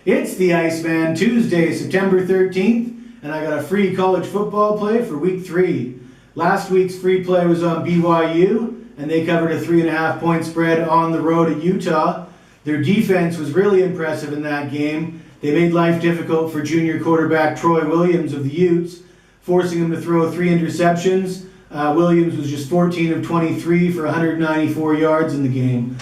It's the Iceman, Tuesday, September 13th, and I got a free college football play for week 3. Last week's free play was on BYU, and they covered a 3.5 point spread on the road at Utah. Their defense was really impressive in that game. They made life difficult for junior quarterback Troy Williams of the Utes, forcing him to throw 3 interceptions. Williams was just 14 of 23 for 194 yards in the game.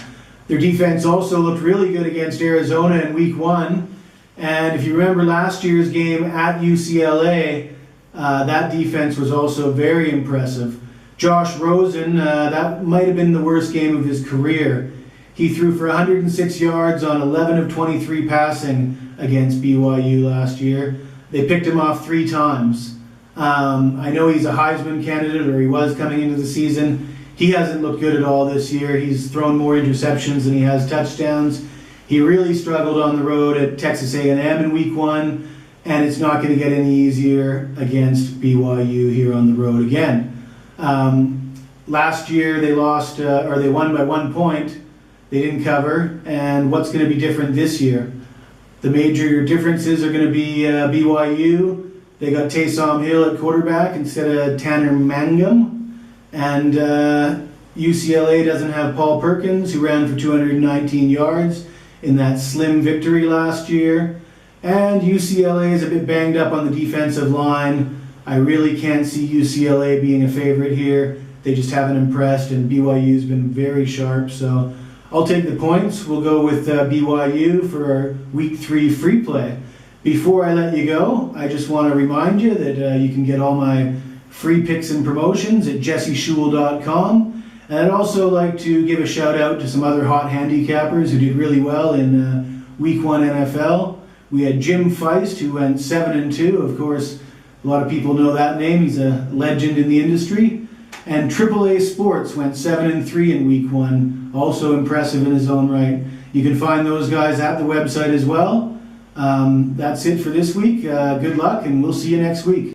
Their defense also looked really good against Arizona in week 1. And if you remember last year's game at UCLA, that defense was also very impressive. Josh Rosen, that might have been the worst game of his career. He threw for 106 yards on 11 of 23 passing against BYU last year. They picked him off 3 times. I know he's a Heisman candidate, or he was coming into the season. He hasn't looked good at all this year. He's thrown more interceptions than he has touchdowns. He really struggled on the road at Texas A&M in week 1, and it's not going to get any easier against BYU here on the road again. Last year they they won by 1 point. They didn't cover, and what's going to be different this year? The major differences are going to be BYU. They got Taysom Hill at quarterback instead of Tanner Mangum. And UCLA doesn't have Paul Perkins, who ran for 219 yards in that slim victory last year. And UCLA is a bit banged up on the defensive line. I really can't see UCLA being a favorite here. They just haven't impressed, and BYU's been very sharp. So I'll take the points. We'll go with BYU for our week 3 free play. Before I let you go, I just want to remind you that you can get all my free picks and promotions at jesseshul.com. And I'd also like to give a shout out to some other hot handicappers who did really well in week 1 NFL. We had Jim Feist, who went 7-2. Of course, a lot of people know that name. He's a legend in the industry. And AAA Sports went 7-3 in week 1. Also impressive in his own right. You can find those guys at the website as well. That's it for this week. Good luck, and we'll see you next week.